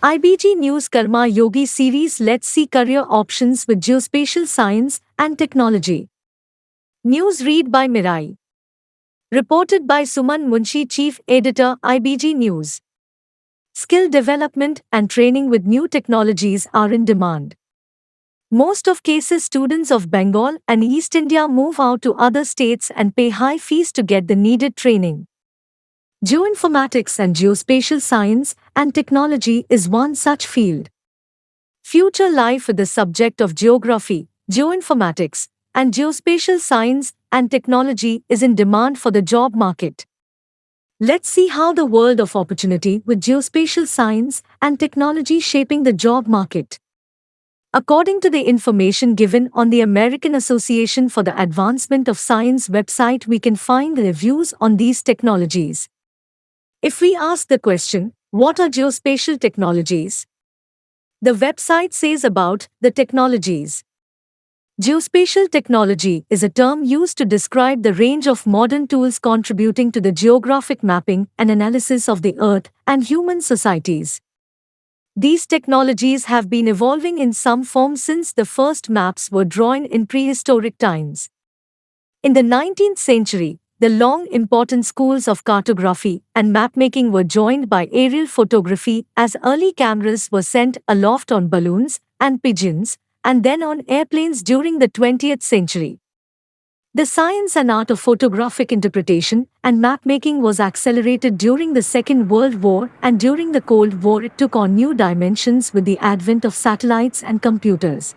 IBG News Karma Yogi series. Let's see career options with Geospatial Science and Technology. News read by Mirai. Reported by Suman Munshi, Chief Editor, IBG News. Skill development and training with new technologies are in demand. Most of cases students of Bengal and East India move out to other states and pay high fees to get the needed training. Geo-Informatics and Geospatial Science and Technology is one such field. Future life with the subject of geography, geoinformatics, and geospatial science and technology is in demand for the job market. Let's see how the world of opportunity with geospatial science and technology shaping the job market. According to the information given on the American Association for the Advancement of Science website, we can find reviews on these technologies. If we ask the question, what are geospatial technologies? The website says about the technologies. Geospatial technology is a term used to describe the range of modern tools contributing to the geographic mapping and analysis of the Earth and human societies. These technologies have been evolving in some form since the first maps were drawn in prehistoric times. In the 19th century, the long important schools of cartography and mapmaking were joined by aerial photography as early cameras were sent aloft on balloons and pigeons, and then on airplanes during the 20th century. The science and art of photographic interpretation and mapmaking was accelerated during the Second World War, and during the Cold War it took on new dimensions with the advent of satellites and computers.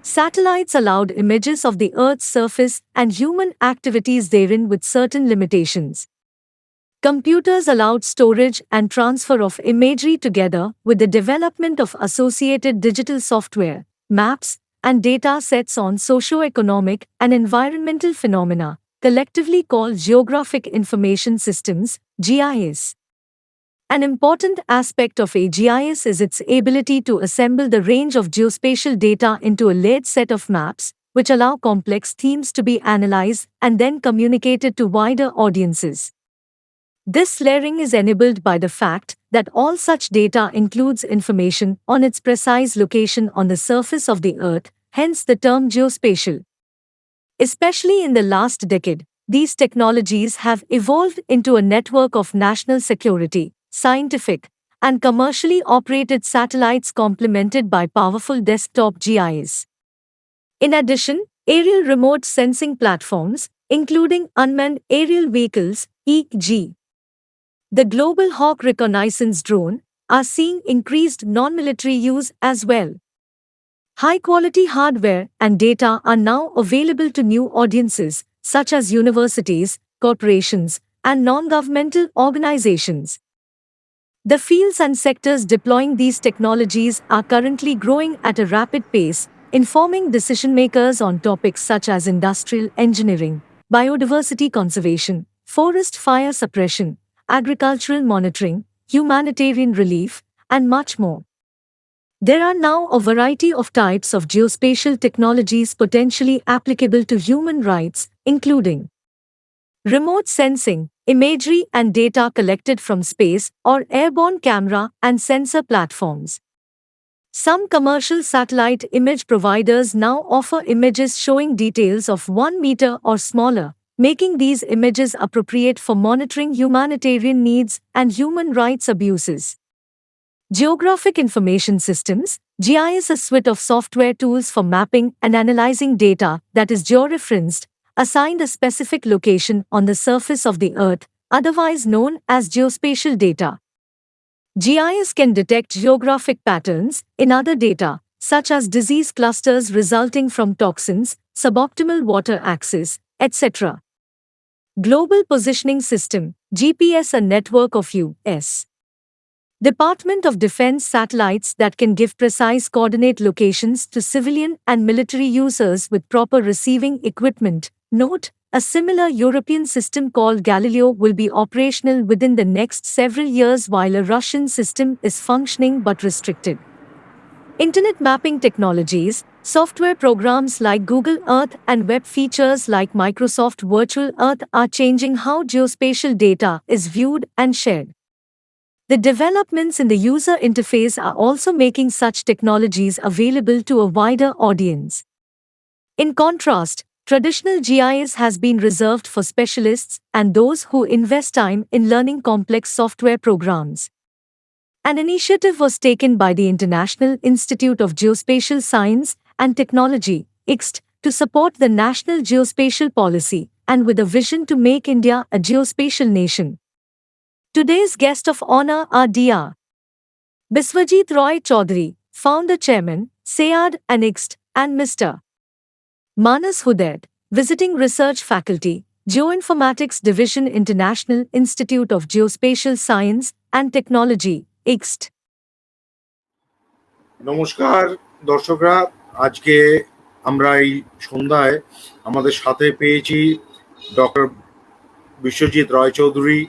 Satellites allowed images of the Earth's surface and human activities therein with certain limitations. Computers allowed storage and transfer of imagery together with the development of associated digital software, maps, and data sets on socio-economic and environmental phenomena, collectively called Geographic Information Systems, GIS. An important aspect of a GIS is its ability to assemble the range of geospatial data into a layered set of maps, which allow complex themes to be analyzed and then communicated to wider audiences. This layering is enabled by the fact that all such data includes information on its precise location on the surface of the Earth, hence the term geospatial. Especially in the last decade, these technologies have evolved into a network of national security, scientific, and commercially operated satellites complemented by powerful desktop GIS. In addition, aerial remote sensing platforms, including unmanned aerial vehicles, e.g. the Global Hawk reconnaissance drone, are seeing increased non-military use as well. High-quality hardware and data are now available to new audiences, such as universities, corporations, and non-governmental organizations. The fields and sectors deploying these technologies are currently growing at a rapid pace, informing decision-makers on topics such as industrial engineering, biodiversity conservation, forest fire suppression, agricultural monitoring, humanitarian relief, and much more. There are now a variety of types of geospatial technologies potentially applicable to human rights, including remote sensing, imagery and data collected from space or airborne camera and sensor platforms. Some commercial satellite image providers now offer images showing details of 1 meter or smaller, making these images appropriate for monitoring humanitarian needs and human rights abuses. Geographic Information Systems, GIS, a suite of software tools for mapping and analyzing data that is georeferenced, assigned a specific location on the surface of the Earth, otherwise known as geospatial data. GIS can detect geographic patterns in other data, such as disease clusters resulting from toxins, suboptimal water access, etc. Global Positioning System, GPS, a network of U.S. Department of Defense satellites that can give precise coordinate locations to civilian and military users with proper receiving equipment. Note, a similar European system called Galileo will be operational within the next several years, while a Russian system is functioning but restricted. Internet mapping technologies, software programs like Google Earth and web features like Microsoft Virtual Earth are changing how geospatial data is viewed and shared. The developments in the user interface are also making such technologies available to a wider audience. In contrast, traditional GIS has been reserved for specialists and those who invest time in learning complex software programs. An initiative was taken by the International Institute of Geospatial Science and Technology, IXT, to support the national geospatial policy and with a vision to make India a geospatial nation. Today's guest of honor are Dr. Biswajit Roy Chaudhary, founder chairman, SAYAD and IXT, and Mr. Manas Huded, visiting research faculty, Geo-Informatics Division, International Institute of Geospatial Science and Technology, IXT. নমস্কার দর্শকরা, আজকে আমরা এই সন্ধ্যায় আমাদের সাথে পেয়েছি doctor Biswajit রয় চৌধুরী,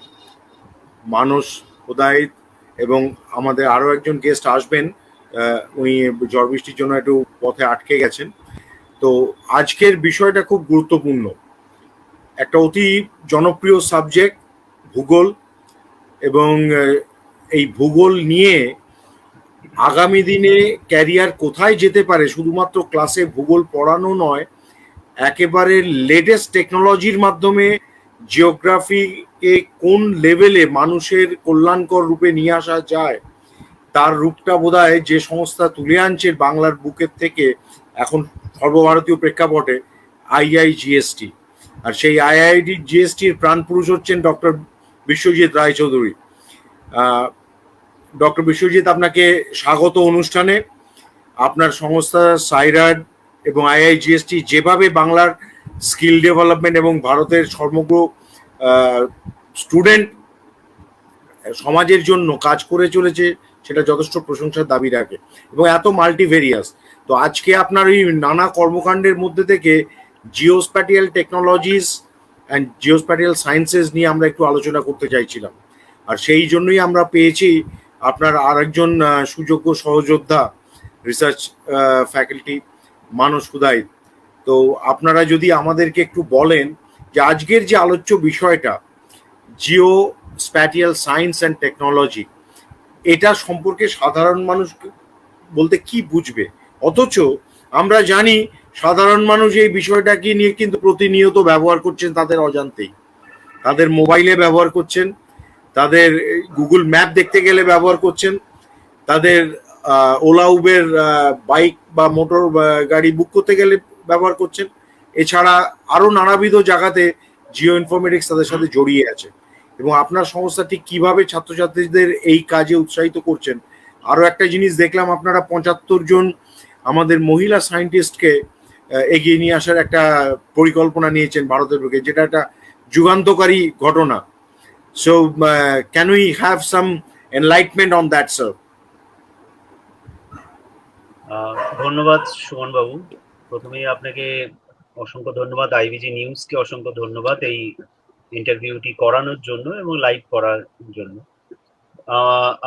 মানস হুদাইত এবং আমাদের আরও একজন গেস্ট আসবেন। উনি ঝড় বৃষ্টির জন্য একটু পথে আটকে গেছেন। তো আজকের বিষয়টা খুব গুরুত্বপূর্ণ, একটা অতি জনপ্রিয় সাবজেক্ট ভূগোল, এবং এই ভূগোল নিয়ে আগামী দিনে ক্যারিয়ার কোথায় যেতে পারে, শুধুমাত্র ক্লাসে ভূগোল পড়ানো নয়, একেবারে লেটেস্ট টেকনোলজির মাধ্যমে জিওগ্রাফিকে কোন লেভেলে মানুষের কল্যাণকর রূপে নিয়ে আসা যায় তার রূপটা বোধহয় যে সংস্থা তুলে আনছে বাংলার বুকের থেকে এখন সর্বভারতীয় প্রেক্ষাপটে, IIGST। আর সেই IIGSTর প্রাণ পুরুষ হচ্ছেন ডক্টর বিশ্বজিৎ রায়চৌধুরী। ডক্টর বিশ্বজিৎ, আপনাকে স্বাগত অনুষ্ঠানে। আপনার সংস্থা সাইরাড এবং IIGST যেভাবে বাংলার স্কিল ডেভেলপমেন্ট এবং ভারতের সমগ্র স্টুডেন্ট সমাজের জন্য কাজ করে চলেছে, সেটা যথেষ্ট প্রশংসার দাবি রাখে এবং এত মাল্টিভেরিয়াস। তো আজকে আপনার এই নানা কর্মকাণ্ডের মধ্যে থেকে geospatial technologies and geospatial sciences নিয়ে আমরা একটু আলোচনা করতে চাইছিলাম। আর সেই জন্যই আমরা পেয়েছি আপনার আরেকজন সুযোগ্য সহযোদ্ধা, রিসার্চ ফ্যাকাল্টি মানস হুদাইত। তো আপনারা যদি আমাদেরকে একটু বলেন যে আজকের যে আলোচ্য বিষয়টা জিও স্প্যাটিয়াল সায়েন্স অ্যান্ড টেকনোলজি, এটা সম্পর্কে সাধারণ মানুষ বলতে কি বুঝবে, অথচ আমরা জানি সাধারণ মানুষ এই বিষয়টাকে নিয়ে কিন্তু প্রতিনিয়ত ব্যবহার করছেন তাদের অজান্তেই। তাদের মোবাইলে ব্যবহার করছেন, তাদের গুগল ম্যাপ দেখতে গেলে ব্যবহার করছেন, তাদের ওলা উবের বাইক বা মোটর গাড়ি বুক করতে গেলে ব্যবহার করছেন। এছাড়া আরও নানাবিধ জায়গাতে জিও ইনফরমেটিক্স তাদের সাথে জড়িয়ে আছে। এবং আপনার সংস্থাটি কিভাবে ছাত্রছাত্রীদের এই কাজে উৎসাহিত করছেন। আরও একটা জিনিস দেখলাম, আপনারা 75 জন আমাদের মহিলা সায়েন্টিস্টকে এগিয়ে নিয়ে আসার একটা পরিকল্পনা নিয়েছেন ভারতের বুকে, যেটা একটা যুগান্তকারী ঘটনা। So can we have some enlightenment on that, sir? ধন্যবাদ সুমন বাবু। প্রথমেই আপনাকে অসংখ্য ধন্যবাদ, IBG নিউজকে অসংখ্য ধন্যবাদ এই ইন্টারভিউটি করানোর জন্য এবং লাইভ করার জন্য।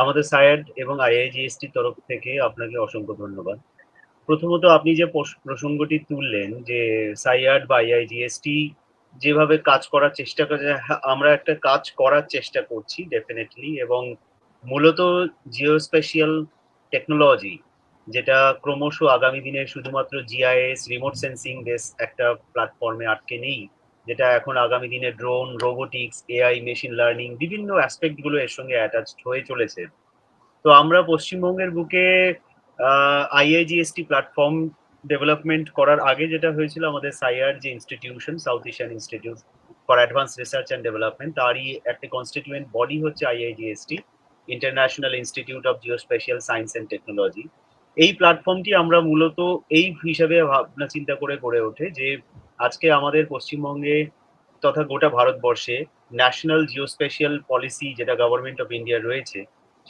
আমাদের সায়াড এবং IIGSTর তরফ থেকে আপনাকে অসংখ্য ধন্যবাদ। প্রথমত আপনি যে প্রসঙ্গটি তুললেন যে সায়াড বা IIGST যেভাবে কাজ করার চেষ্টা করে, আমরা একটা কাজ করার চেষ্টা করছি ডেফিনেটলি, এবং মূলত জিওস্পেশিয়াল টেকনোলজি, যেটা ক্রমশ আগামী দিনে শুধুমাত্র GIS রিমোট সেন্সিং বেস একটা প্ল্যাটফর্মে আটকে নেই, যেটা এখন আগামী দিনে drone, robotics, AI, machine learning বিভিন্ন অ্যাসপেক্ট গুলো এর সঙ্গে অ্যাটাচড হয়ে চলেছে। তো আমরা পশ্চিমবঙ্গের বুকে IIGST প্ল্যাটফর্ম ডেভেলপমেন্ট করার আগে যেটা হয়েছিল, আমাদের সাইয়ার যে institution, south Asian institute for advance research and development, তারই একটা কনস্টিটিউয়েন্ট বডি হচ্ছে IIGST, international institute of geospatial science and technology. এই প্ল্যাটফর্মটি আমরা মূলত এই হিসাবে ভাবনা চিন্তা করে গড়ে ওঠে যে আজকে আমাদের পশ্চিমবঙ্গে তথা গোটা ভারতবর্ষে ন্যাশনাল জিওস্পেশিয়াল পলিসি যেটা গভর্নমেন্ট অফ ইন্ডিয়া রয়েছে,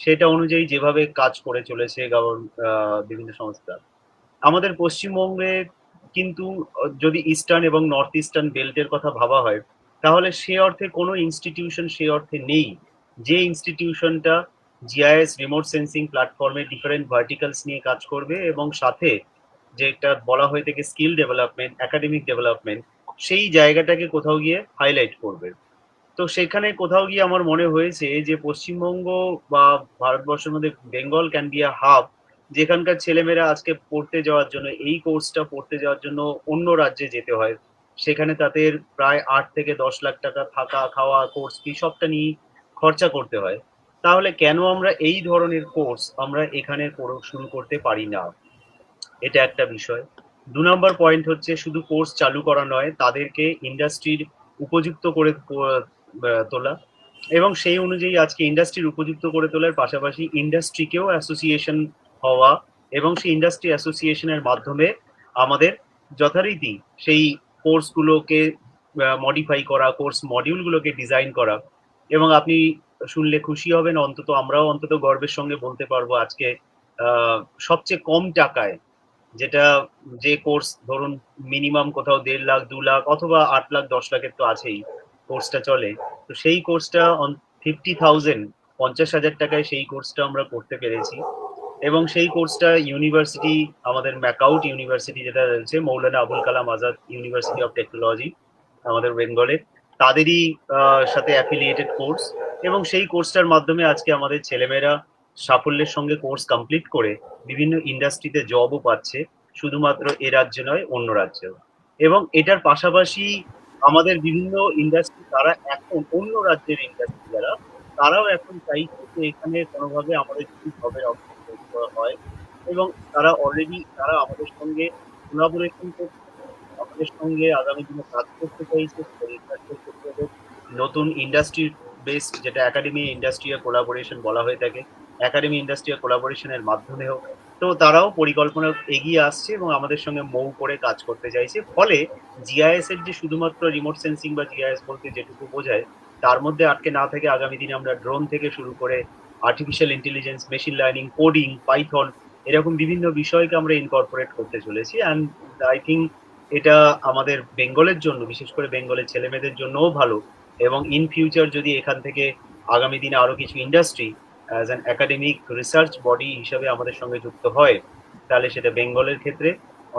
সেটা অনুযায়ী যেভাবে কাজ করে চলেছে বিভিন্ন সংস্থা, আমাদের পশ্চিমবঙ্গে কিন্তু যদি ইস্টার্ন এবং নর্থ ইস্টার্ন বেল্টের কথা ভাবা হয়, তাহলে সে অর্থে কোনো ইনস্টিটিউশন সে অর্থে নেই যে ইনস্টিটিউশনটা GIS রিমোট সেন্সিং প্ল্যাটফর্মে ডিফারেন্ট ভার্টিকালস নিয়ে কাজ করবে এবং সাথে যেটা বলা হয়ে থাকে স্কিল ডেভেলপমেন্ট, একাডেমিক ডেভেলপমেন্ট, সেই জায়গাটাকে কোথাও গিয়ে হাইলাইট করবে। তো সেখানে কোথাও গিয়ে আমার মনে হয়েছে যে পশ্চিমবঙ্গ বা ভারতবর্ষের মধ্যে Bengal can be a hub, যেখানকার ছেলেমেয়েরা আজকে পড়তে যাওয়ার জন্য, এই কোর্সটা পড়তে যাওয়ার জন্য অন্য রাজ্যে যেতে হয়। সেখানে তাদের প্রায় ৮ থেকে ১০ লাখ টাকা থাকা, খাওয়া, কোর্স ফি সবটা নিয়েই খরচা করতে হয়। তাহলে কেন আমরা এই ধরনের কোর্স আমরা এখানে শুরু করতে পারি না? এটা একটা বিষয়। ২ নম্বর পয়েন্ট হচ্ছে শুধু কোর্স চালু করা নয়, তাদেরকে ইন্ডাস্ট্রির উপযুক্ত করে তোলা, এবং সেই অনুযায়ী আজকে ইন্ডাস্ট্রির উপযুক্ত করে তোলার পাশাপাশি ইন্ডাস্ট্রিকেও অ্যাসোসিয়েশন হওয়া, এবং সেই ইন্ডাস্ট্রি অ্যাসোসিয়েশনের মাধ্যমে আমাদের যথারীতি সেই কোর্সগুলোকে মডিফাই করা, কোর্স মডিউলগুলোকে ডিজাইন করা। এবং আপনি শুনলে খুশি হবেন, আমরাও অন্তত গর্বের সঙ্গে বলতে পারবো আজকে সবচেয়ে কম টাকায়, যেটা যে কোর্স ধরুন মিনিমাম কোথাও ১.৫ লাখ, ২ লাখ অথবা ৮ লাখ, ১০ লাখের তো আছেই কোর্সটা চলে। তো সেই কোর্সটা 50,000, ৫০,০০০ টাকায় সেই কোর্সটা আমরা করতে পেরেছি। এবং সেই কোর্সটা ইউনিভার্সিটি, আমাদের ম্যাকাউট ইউনিভার্সিটি যেটা রয়েছে, Maulana Abul Kalam Azad university of technology আমাদের বেঙ্গলের, তাদেরই সাথে অ্যাফিলিয়েটেড কোর্স। এবং সেই কোর্সটার মাধ্যমে আজকে আমাদের ছেলেমেয়েরা সাফল্যের সঙ্গে কোর্স কমপ্লিট করে বিভিন্ন ইন্ডাস্ট্রিতে জবও পাচ্ছে, শুধুমাত্র এ রাজ্যে নয়, অন্য রাজ্যেও। এবং এটার পাশাপাশি আমাদের বিভিন্ন ইন্ডাস্ট্রি, তারা এখন অন্য রাজ্যের ইন্ডাস্ট্রি যারা, তারাও এখন চাইছে যে এখানে কোনোভাবে আমাদের যদি জবের অপশন তৈরি করা হয়, এবং তারা আমাদের সঙ্গে কোলাবোরেশন করছে, আমাদের সঙ্গে আগামী দিনে কাজ করতে চাইছে, রিসার্চের ক্ষেত্রে হোক, নতুন ইন্ডাস্ট্রি বেসড যেটা একাডেমি ইন্ডাস্ট্রিয়াল কোলাবোরেশন বলা হয়ে থাকে, একাডেমি ইন্ডাস্ট্রিয়াল কোলাবোরেশনের মাধ্যমে হোক, তো তারাও পরিকল্পনা এগিয়ে আসছে এবং আমাদের সঙ্গে মৌ করে কাজ করতে চাইছে। ফলে জিআইএস এর যে শুধুমাত্র রিমোট সেন্সিং বা জিআইএস বলতে যেটুকু বোঝায়, তার মধ্যে আটকে না থেকে আগামী দিনে আমরা ড্রোন থেকে শুরু করে artificial intelligence, machine learning, coding, Python, এরকম বিভিন্ন বিষয়কে আমরা ইনকর্পোরেট করতে চলেছি। অ্যান্ড আই থিঙ্ক এটা আমাদের বেঙ্গলের জন্য, বিশেষ করে বেঙ্গলের ছেলেমেয়েদের জন্যও ভালো। এবং ইন ফিউচার যদি এখান থেকে আগামী দিনে আরো কিছু industry as an academic research body হিসাবে আমাদের সঙ্গে যুক্ত হয়, তাহলে সেটা বেঙ্গলের ক্ষেত্রে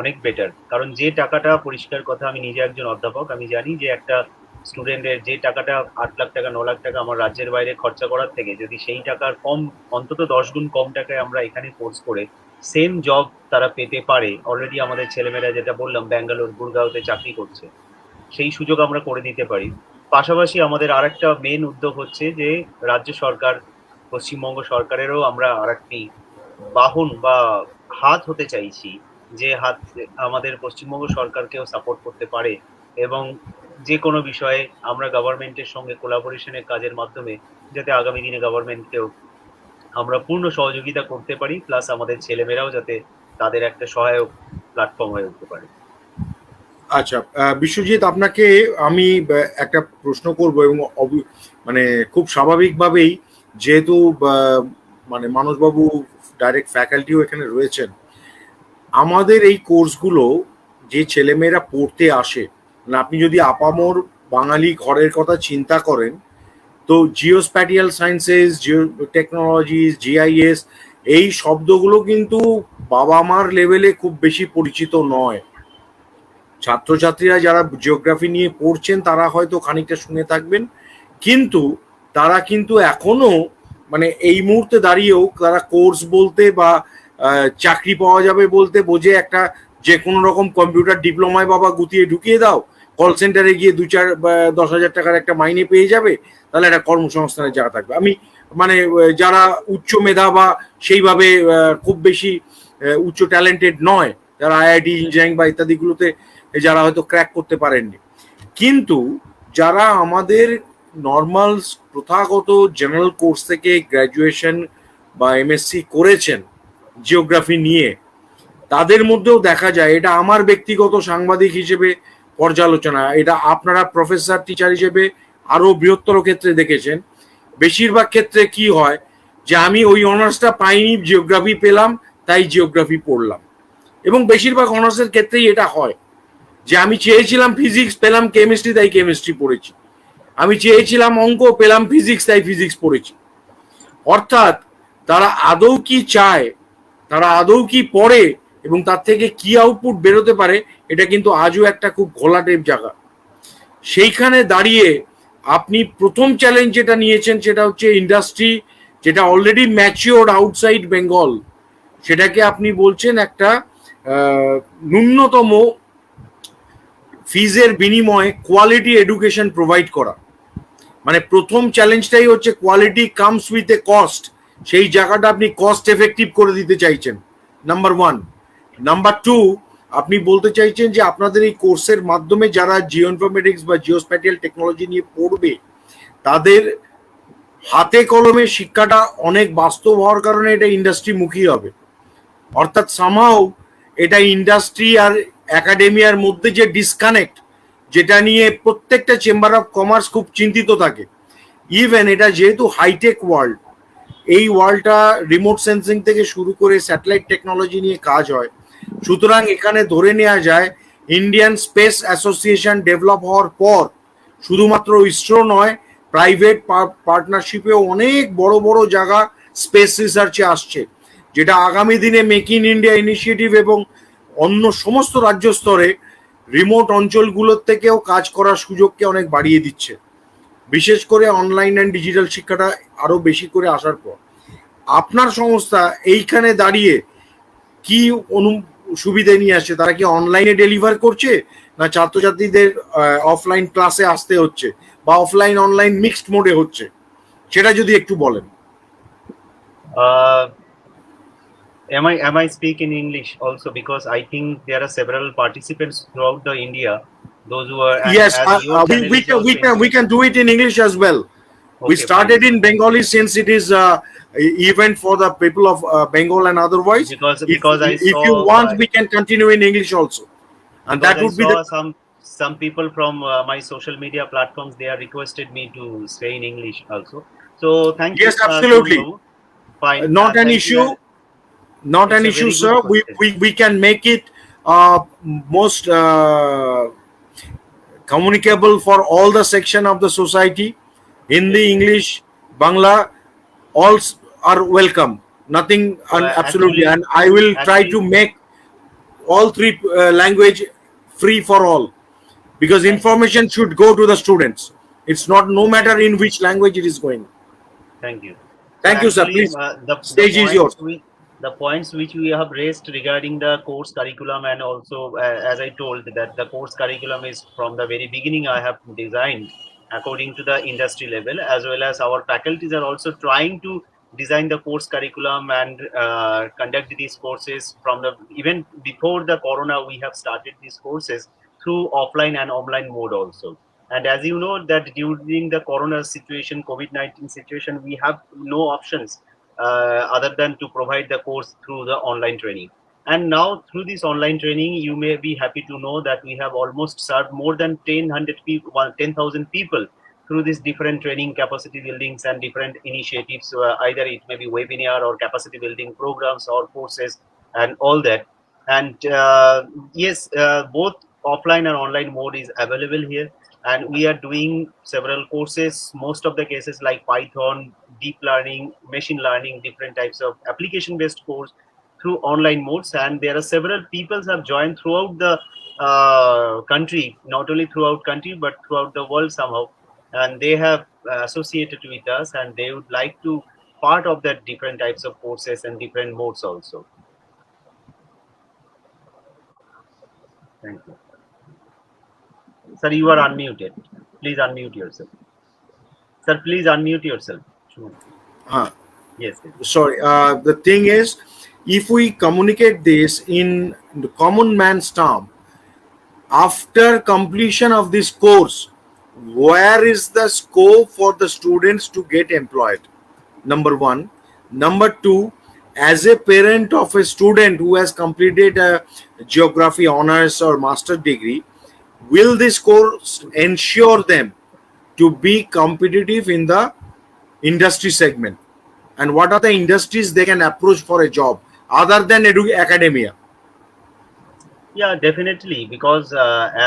অনেক বেটার। কারণ যে টাকাটা, পরিষ্কার কথা, আমি নিজে একজন অধ্যাপক, আমি জানি যে একটা স্টুডেন্টের যে টাকাটা ৮ লাখ টাকা, ৯ লাখ টাকা আমার রাজ্যের বাইরে খরচা করার থেকে, যদি সেই টাকার কম, অন্তত ১০ গুণ কম টাকায় আমরা এখানে কোর্স করে সেম জব তারা পেতে পারে। অলরেডি আমাদের ছেলেমেয়েরা, যেটা বললাম, ব্যাঙ্গালোর, গুড়গাঁওতে চাকরি করছে, সেই সুযোগ আমরা করে দিতে পারি। পাশাপাশি আমাদের আরেকটা মেন উদ্যোগ হচ্ছে যে রাজ্য সরকার, পশ্চিমবঙ্গ সরকারেরও আমরা আরেকটি বাহন বা হাত হতে চাইছি, যে হাত আমাদের পশ্চিমবঙ্গ সরকারকেও সাপোর্ট করতে পারে, এবং যে কোনো বিষয়ে আমরা গভর্নমেন্টের সঙ্গে কোলাবোরেশনের কাজের মাধ্যমে যাতে আগামী দিনে গভর্নমেন্টকেও আমরা পূর্ণ সহযোগিতা করতে পারি, প্লাস আমাদের ছেলেমেয়েরাও যাতে তাদের একটা সহায়ক প্ল্যাটফর্ম হয়ে উঠতে পারে। আচ্ছা, বিশ্বজিৎ, আপনাকে আমি একটা প্রশ্ন করব, এবং মানে খুব স্বাভাবিকভাবেই, যেহেতু মানে মানসবাবু ডাইরেক্ট ফ্যাকাল্টিও এখানে রয়েছেন, আমাদের এই কোর্সগুলো যে ছেলেমেয়েরা পড়তে আসে, মানে আপনি যদি আপামর বাঙালি ঘরের কথা চিন্তা করেন, তো geospatial sciences, Jio technologies, GIS, এই শব্দগুলো কিন্তু বাবা মার লেভেলে খুব বেশি পরিচিত নয়। ছাত্রছাত্রীরা যারা জিওগ্রাফি নিয়ে পড়ছেন তারা হয়তো খানিকটা শুনে থাকবেন, কিন্তু তারা কিন্তু এখনো, মানে এই মুহূর্তে দাঁড়িয়েও তারা কোর্স বলতে বা চাকরি পাওয়া যাবে বলতে বোঝে একটা যে কোনো রকম কম্পিউটার ডিপ্লোমায় বাবা গুতিয়ে ঢুকিয়ে দাও, কল সেন্টারে গিয়ে ২-৪-১০,০০০ টাকার একটা মাইনে পেয়ে যাবে, তাহলে একটা কর্মসংস্থানের জায়গা থাকবে। আমি মানে যারা উচ্চ মেধা বা সেইভাবে খুব বেশি উচ্চ ট্যালেন্টেড নয়, যারা আইআইটি, ইঞ্জিনিয়ারিং বা ইত্যাদিগুলোতে যারা হয়তো ক্র্যাক করতে পারেননি, কিন্তু যারা আমাদের নর্মাল প্রথাগত জেনারেল কোর্স থেকে গ্র্যাজুয়েশন বা এমএসসি করেছেন জিওগ্রাফি নিয়ে, তাদের মধ্যেও দেখা যায়, এটা আমার ব্যক্তিগত সাংবাদিক হিসেবে পর্যালোচনা, এটা আপনারা প্রফেসর টিচার হিসেবে আরো বৃহত্তর ক্ষেত্রে দেখেছেন, বেশিরভাগ ক্ষেত্রে কি হয় যে আমি ওই অনার্সটা পাইনি, জিওগ্রাফি পেলাম তাই জিওগ্রাফি পড়লাম। এবং বেশিরভাগ অনার্সের ক্ষেত্রেই এটা হয় যে আমি চেয়েছিলাম ফিজিক্স, পেলাম কেমিস্ট্রি, তাই কেমিস্ট্রি পড়েছি। আমি চেয়েছিলাম অঙ্ক, পেলাম ফিজিক্স, তাই ফিজিক্স পড়েছি। অর্থাৎ তারা আদৌ কি চায়, তারা আদৌ কি পড়ে, এবং তার থেকে কি আউটপুট বেরোতে পারে, এটা কিন্তু আজও একটা খুব ঘোলাটে জায়গা। সেইখানে দাঁড়িয়ে আপনি প্রথম চ্যালেঞ্জ যেটা নিয়েছেন সেটা হচ্ছে ইন্ডাস্ট্রি যেটা অলরেডি ম্যাচিওর্ড আউটসাইড বেঙ্গল, সেটাকে আপনি বলছেন একটা ন্যূনতম ফিজের বিনিময়ে কোয়ালিটি এডুকেশন প্রোভাইড করা। মানে প্রথম চ্যালেঞ্জটাই হচ্ছে quality comes with a cost, সেই জায়গাটা আপনি কস্ট এফেক্টিভ করে দিতে চাইছেন, নাম্বার ওয়ান। নাম্বার টু, আপনি বলতে চাইছেন যে আপনাদের এই কোর্সের মাধ্যমে যারা জিও ইনফরমেটিক্স বা জিওস্প্যাটিয়াল টেকনোলজি নিয়ে পড়বে তাদের হাতে কলমে শিক্ষাটা অনেক বাস্তব হওয়ার কারণে এটা ইন্ডাস্ট্রিমুখী হবে। অর্থাৎ সামহাও এটা ইন্ডাস্ট্রি আর একাডেমিয়ার মধ্যে যে ডিসকানেক্ট, যেটা নিয়ে প্রত্যেকটা চেম্বার অফ কমার্স খুব চিন্তিত থাকে। ইভেন এটা যেহেতু হাইটেক ওয়ার্ল্ড, এই ওয়ার্ল্ডটা রিমোট সেন্সিং থেকে শুরু করে স্যাটেলাইট টেকনোলজি নিয়ে কাজ হয়, সুতরাং এখানে ধরে নেওয়া যায় ইন্ডিয়ান স্পেস অ্যাসোসিয়েশন ডেভেলপ হওয়ার পর শুধুমাত্র ইসরো নয়, প্রাইভেট পার্টনারশিপেও অনেক বড় বড় জায়গা স্পেস রিসার্চে আসছে, যেটা আগামী দিনে মেক ইন ইন্ডিয়া ইনিশিয়েটিভ এবং অন্য সমস্ত রাজ্য স্তরে রিমোট অঞ্চলগুলোর থেকেও কাজ করার সুযোগকে অনেক বাড়িয়ে দিচ্ছে, বিশেষ করে অনলাইন অ্যান্ড ডিজিটাল শিক্ষাটা আরো বেশি করে আসার পর। আপনার সংস্থা এইখানে দাঁড়িয়ে কি সুবিধে নিয়ে আসছে? তারা কি অনলাইনে ডেলিভার করছে, না ছাত্রছাত্রীদের অফলাইন ক্লাসে আসতে হচ্ছে, বা অফলাইন অনলাইন মিক্সড মোডে হচ্ছে, সেটা যদি একটু বলেন। Am I speak in English also, because I think there are several participants throughout the India, those who are, and Yes, as your channel is also we can do it in English as well. We okay, started fine. in Bengali since it is event for the people of Bengal and otherwise. Because I if saw you want, we can continue in English also, and that because I would be saw the. some people from my social media platforms, they are requested me to say in English also. So thank you. Yes, absolutely. Fine. Not an Thank issue. you. Not It's an a issue, very sir. good question. We can make it most communicable for all the section of the society. Hindi, Yes, yes. English, Bangla, all are welcome. Nothing, absolutely. And I will try to make all three language free for all, because information should go to the students. It's not no matter in which language it is going. Thank you. Thank you, sir. Please, stage is yours. The points which we have raised regarding the course curriculum, and also as I told that the course curriculum is from the very beginning I have designed according to the industry level, as well as our faculties are also trying to design the course curriculum and conduct these courses from the even before the corona. We have started these courses through offline and online mode also. And as you know that during the corona situation, COVID-19 situation, we have no options other than to provide the course through the online training. And now through this online training, you may be happy to know that we have almost served more than 10,000 people through these different training capacity buildings and different initiatives. Either it may be webinar or capacity building programs or courses and all that. And yes, both offline and online mode is available here, and we are doing several courses, most of the cases like Python, deep learning, machine learning, different types of application based course through online modes. And there are several people have joined throughout the country, not only throughout country but throughout the world somehow, and they have associated with us, and they would like to part of that different types of courses and different modes also. Thank you. Sir, you are unmuted. Please unmute yourself. Sir, please unmute yourself. Sure. Yes. Sorry. The thing is, if we communicate this in the common man's term, after completion of this course, where is the scope for the students to get employed? Number one. Number two, as a parent of a student who has completed a geography honors or master degree, will this course ensure them to be competitive in the industry segment? And what are the industries they can approach for a job other than academia? Yeah, definitely, because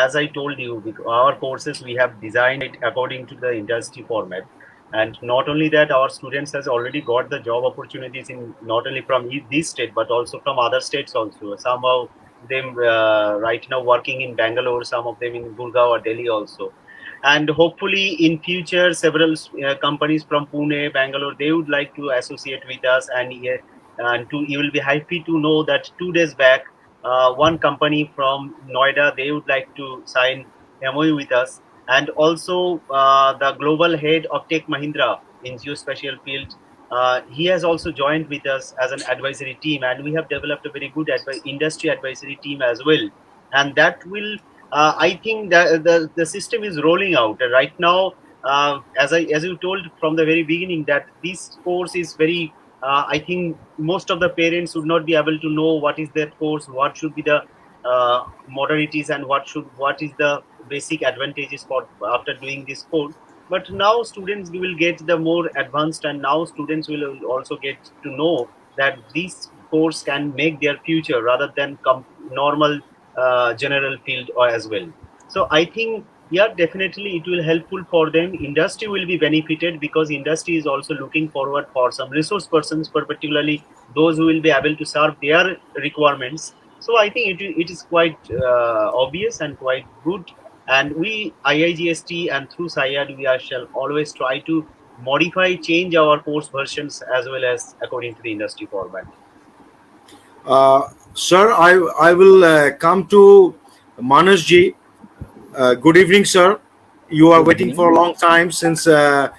as I told you, our courses we have designed it according to the industry format. And not only that, our students has already got the job opportunities in not only from this state but also from other states also. Some of them right now working in Bangalore, some of them in Gurgaon or Delhi also. and hopefully in future several companies from Pune, Bangalore, they would like to associate with us, and to you will be happy to know that 2 days back one company from Noida, they would like to sign MOU with us, and also the global head of Tech Mahindra in geospatial field. He has also joined with us as an advisory team, and we have developed a very good industry advisory team as well. And that will, I think, that the system is rolling out right now. As you told from the very beginning, that this course is very. I think most of the parents would not be able to know what is that course, what should be the modalities, and what is the basic advantages for after doing this course. But now students will get the more advanced, and now students will also get to know that this course can make their future rather than normal general field or as well. So I think, yeah, definitely it will helpful for them. Industry will be benefited because industry is also looking forward for some resource persons, particularly those who will be able to serve their requirements. So I think it is quite obvious and quite good. And we IIGST and through SIAD, we shall always try to modify, change our course versions as well as according to the industry format. Sir, I will come to Manasji. Good evening, sir. You are Good waiting for evening. a long time since Dr.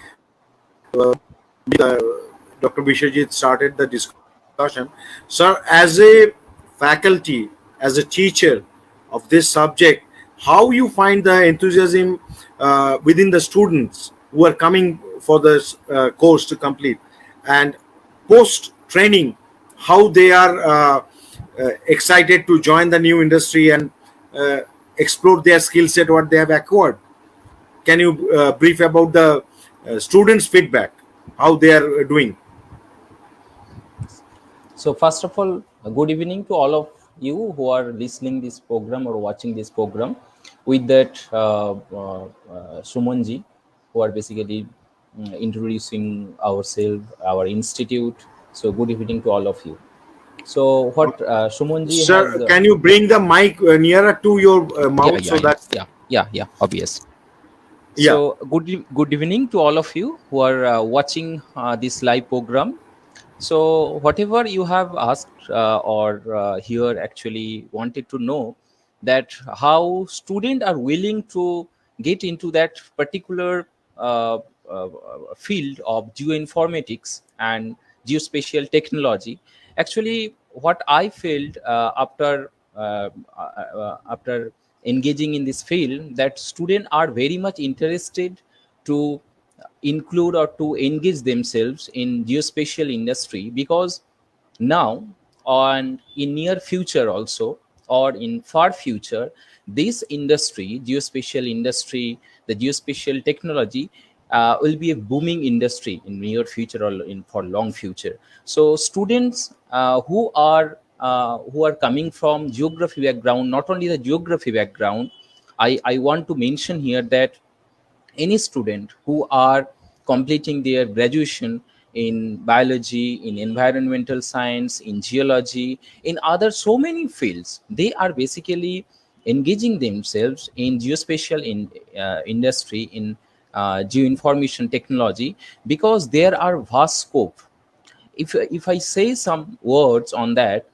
Bishajit started the discussion. Sir, as a faculty, as a teacher of this subject, how you find the enthusiasm within the students who are coming for this course to complete, and post training, how they are excited to join the new industry and uh, explore their skill set, what they have acquired. Can you brief about the students' feedback, how they are doing? So first of all, good evening to all of you who are listening this program or watching this program. With that, Sumanji, who are basically introducing ourselves, our institute. So good evening to all of you. So what Sumanji has, Sir, can you bring the mic nearer to your yeah, mouth yeah, so yeah, that, yeah, obvious. yeah. So good evening to all of you who are watching this live program. So whatever you have asked or here actually wanted to know, that how students are willing to get into that particular uh, uh, field of geoinformatics and geospatial technology. Actually, what I felt after engaging in this field, that students are very much interested to include or to engage themselves in geospatial industry, because now and in near future also, or in far future, this industry, geospatial industry, the geospatial technology, will be a booming industry in near future or in for long future. So students who are coming from geography background, not only the geography background, I want to mention here that any student who are completing their graduation in biology, in environmental science, in geology, in other so many fields, they are basically engaging themselves in geospatial industry, in geoinformation technology, because there are vast scope. If I say some words on that,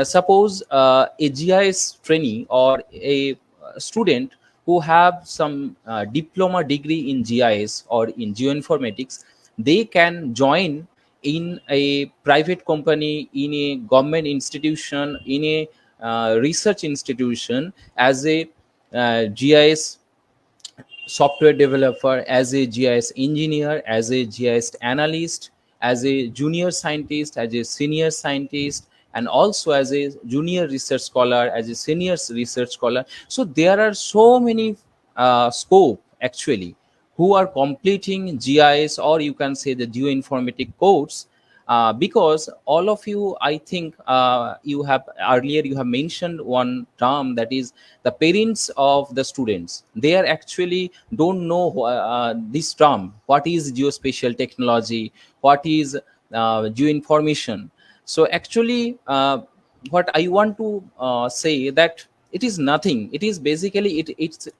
suppose a GIS trainee or a student who have some diploma degree in GIS or in geoinformatics, they can join in a private company, in a government institution, in a research institution as a GIS software developer, as a GIS engineer, as a GIS analyst, as a junior scientist, as a senior scientist, and also as a junior research scholar, as a senior research scholar. So there are so many scope actually who are completing GIS, or you can say the geoinformatic course, because all of you, I think, you have earlier you have mentioned one term, that is the parents of the students. They are actually don't know this term, what is geospatial technology, what is geoinformation. So actually, what I want to say, that it is nothing, it is basically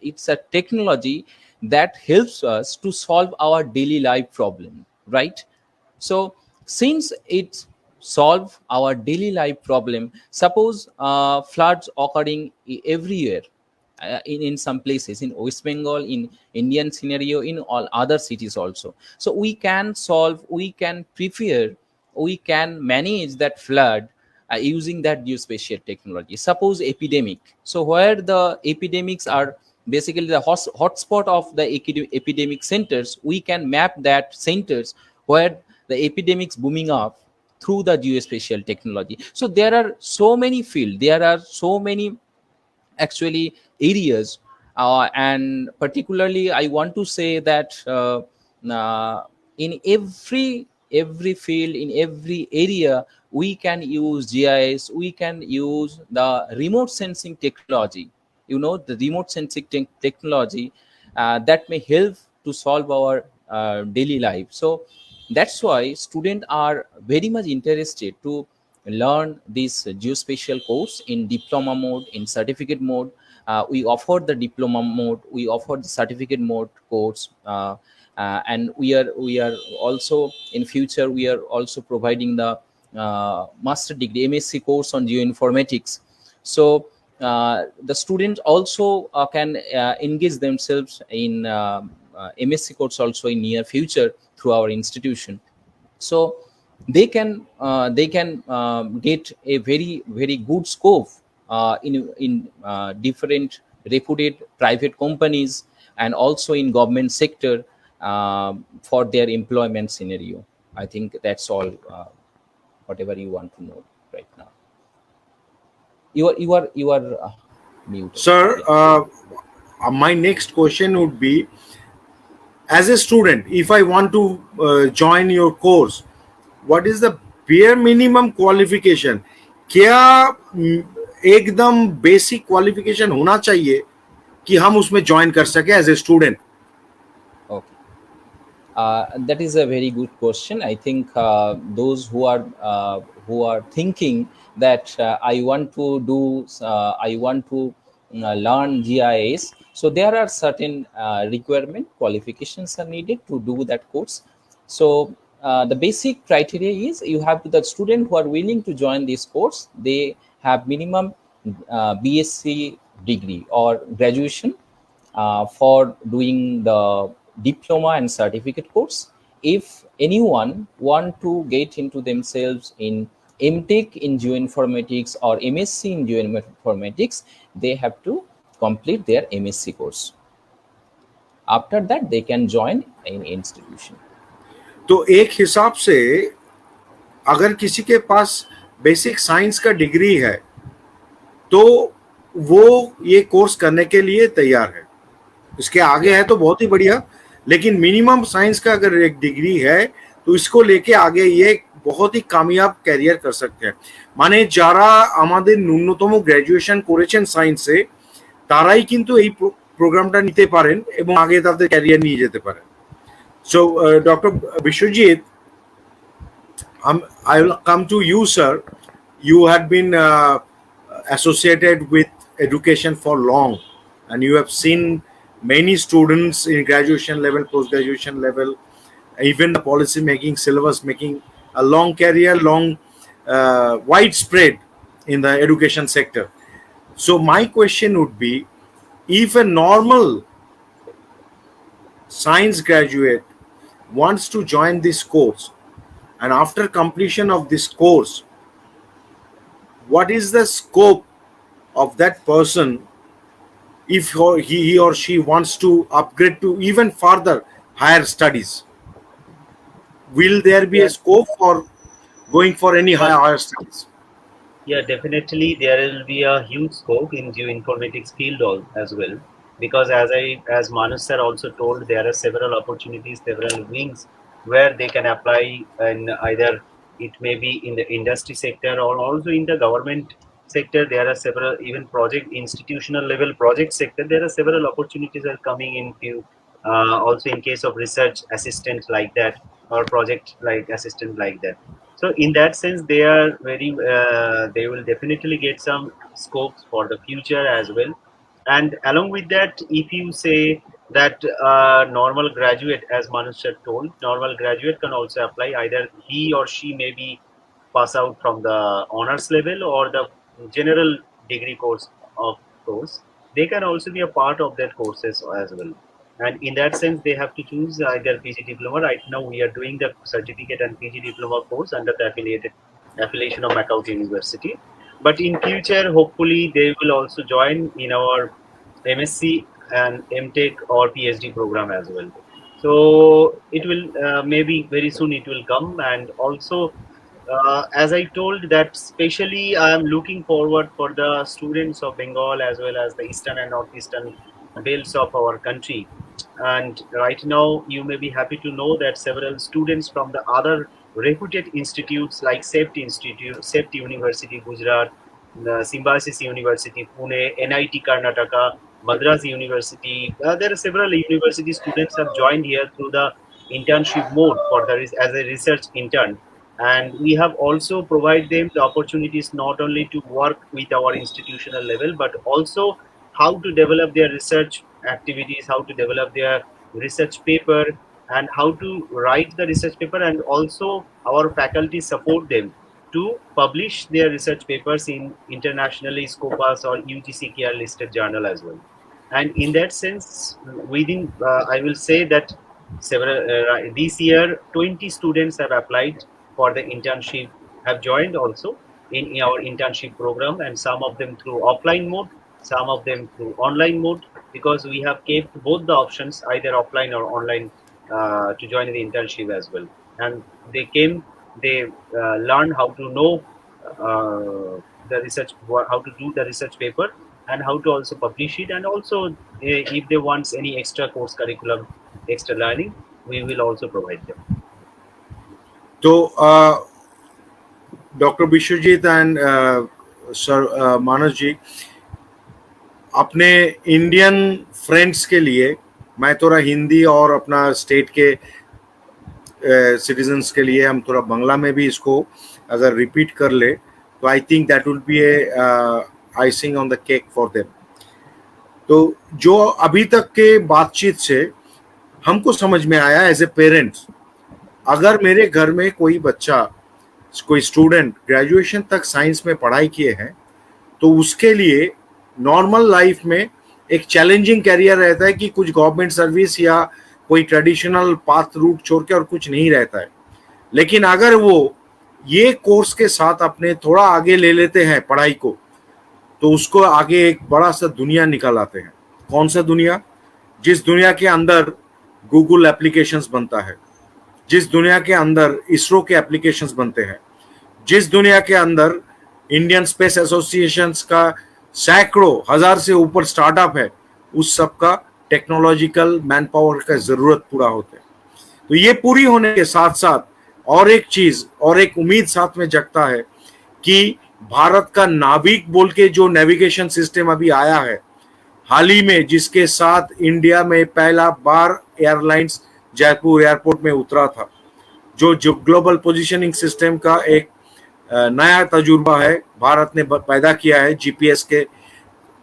it's a technology that helps us to solve our daily life problem, right? So since it solve our daily life problem, suppose floods occurring every year in some places in West Bengal, in Indian scenario, in all other cities also. So we can solve, we can prepare, we can manage that flood using that geospatial technology. Suppose epidemic, so where the epidemics are basically the hotspot of the epidemic centers, we can map that centers where the epidemics booming up through the geospatial technology. So there are so many fields, there are so many actually areas, and particularly I want to say that in every field, in every area, we can use GIS, we can use the remote sensing technology, you know, the remote sensing technology that may help to solve our daily life. So that's why students are very much interested to learn this geospatial course in diploma mode, in certificate mode. We offer the diploma mode, we offer the certificate mode course, and we are also in future we are also providing the master degree MSc course on geoinformatics. So the students also can engage themselves in MSc course also in near future through our institution. So they can get a very good scope in different reputed private companies and also in government sector for their employment scenario. I think that's all, whatever you want to know right now. You are muted. Sir, Yeah. my next question would be, as a student, if I want to join your course, what is the bare minimum qualification? क्या एकदम basic qualification होना चाहिए कि हम उसमें join कर सके as a student? Okay. That is a very good question. I think those who are thinking that I want to learn GIS. So there are certain requirement qualifications are needed to do that course. So the basic criteria is you have the student who are willing to join this course. They have minimum BSc degree or graduation for doing the diploma and certificate course. If anyone want to get into themselves in MTech in geoinformatics or MSc in geoinformatics, they have to complete their MSc course. After that, they can join in institution. तो एक हिसाब से अगर किसी के पास basic science का degree है तो वो ये कोर्स करने के लिए तैयार है। इसके आगे है तो बहुत ही बढ़िया, लेकिन मिनिमम साइंस का अगर एक डिग्री है तो इसको लेके आगे ये बहुत ही কামিয়াব ক্যারিয়ার कर सकते हैं। মানে যারা আমাদের ন্যূনতম গ্র্যাজুয়েশন করেছেন সায়েন্সে তারাই কিন্তু এই প্রোগ্রামটা নিতে পারেন এবং আগে তাদের ক্যারিয়ার নিয়ে যেতে পারেন। So doctor Biswajit, I will come to you, sir. You had been associated with education for long, and you have seen many students in graduation level, post-graduation level, even the policy making, syllabus making, a long career, long widespread in the education sector. So my question would be, if a normal science graduate wants to join this course, and after completion of this course, what is the scope of that person if he or she wants to upgrade to even further higher studies? Will there be a scope for going for any higher studies? Yeah, definitely there will be a huge scope in geoinformatics field as well, because as Manus sir also told, there are several opportunities, several wings where they can apply, and either it may be in the industry sector or also in the government sector. There are several, even project institutional level project sector, there are several opportunities are coming in few, also in case of research assistant like that, or project like assistant like that. So in that sense, they are very they will definitely get some scopes for the future as well. And along with that, if you say that normal graduate, as Manush had told, normal graduate can also apply. Either he or she may be pass out from the honors level or the general degree course of course. They can also be a part of their courses as well. And in that sense, they have to choose either PG diploma. Right now, we are doing the certificate and PG diploma course under the affiliation of Macaut University. But in future, hopefully, they will also join in our MSc and MTech or PhD program as well. So it will maybe very soon it will come. And also, as I told that specially I am looking forward for the students of Bengal as well as the eastern and northeastern belts of our country. And right now, you may be happy to know that several students from the other reputed institutes like SEPT Institute, SEPT University, Gujarat, Symbiosis University, Pune, NIT Karnataka, Madras University. There are several university students have joined here through the internship mode for the as a research intern, and we have also provided them the opportunities not only to work with our institutional level but also how to develop their research activities, how to develop their research paper, and how to write the research paper, and also our faculty support them to publish their research papers in internationally Scopus or UGCKR listed journal as well. And in that sense, within I will say that several this year 20 students have applied for the internship, have joined also in our internship program, and some of them through offline mode, some of them through online mode, because we have kept both the options, either offline or online, to join the internship as well. And they came, they learned how to know the research, how to do the research paper, and how to also publish it, and also if they want any extra course curriculum, extra learning, we will also provide them. तो doctor Vishwajeet and sir मानस जी, अपने Indian friends के लिए मैं थोड़ा हिंदी और अपना state के citizens के लिए हम थोड़ा बांग्ला में भी इसको अगर रिपीट कर ले तो I think that will be A icing on the cake for them. तो जो अभी तक के बातचीत से हमको समझ में आया एज ए पेरेंट्स, अगर मेरे घर में कोई बच्चा, कोई स्टूडेंट ग्रेजुएशन तक साइंस में पढ़ाई किए हैं तो उसके लिए नॉर्मल लाइफ में एक चैलेंजिंग कैरियर रहता है कि कुछ गवर्नमेंट सर्विस या कोई ट्रेडिशनल पाथ रूट छोड़ के और कुछ नहीं रहता है। लेकिन अगर वो ये कोर्स के साथ अपने थोड़ा आगे ले लेते हैं पढ़ाई को, तो उसको आगे एक बड़ा सा दुनिया निकल आते हैं। कौन सा दुनिया? जिस दुनिया के अंदर गूगल एप्लीकेशंस बनता है, जिस दुनिया के अंदर इसरो के एप्लीकेशंस बनते हैं, जिस दुनिया के अंदर इंडियन स्पेस एसोसिएशन का सैकड़ों हजार से ऊपर स्टार्टअप है, उस सब का टेक्नोलॉजिकल मैन पावर का जरूरत पूरा होता है। तो ये पूरी होने के साथ साथ और एक चीज और एक उम्मीद साथ में जगता है कि भारत का नाविक बोल के जो नेविगेशन सिस्टम अभी आया है हाल ही में, जिसके साथ इंडिया में पहला बार एयरलाइंस जयपुर एयरपोर्ट में उतरा था, जो ग्लोबल पोजीशनिंग सिस्टम का एक नया तजुर्बा है, भारत ने पैदा किया है जीपीएस के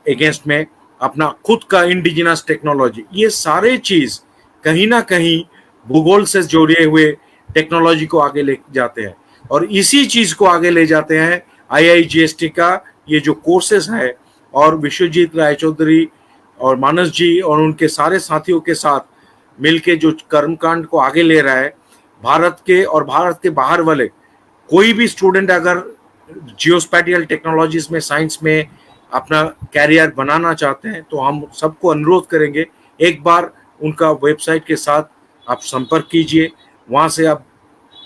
अगेंस्ट में अपना खुद का इंडिजिनस टेक्नोलॉजी। ये सारे चीज कहीं ना कहीं भूगोल से जुड़े हुए टेक्नोलॉजी को आगे ले जाते हैं, और इसी चीज को आगे ले जाते हैं IIGST का ये जो कोर्सेस है, और विश्वजीत राय चौधरी और मानस जी और उनके सारे साथियों के साथ मिलके जो कर्मकांड को आगे ले रहा है भारत के और भारत के बाहर वाले कोई भी स्टूडेंट अगर जियोस्पैटियल टेक्नोलॉजीज में, साइंस में अपना कैरियर बनाना चाहते हैं तो हम सबको अनुरोध करेंगे एक बार उनका वेबसाइट के साथ आप संपर्क कीजिए, वहाँ से आप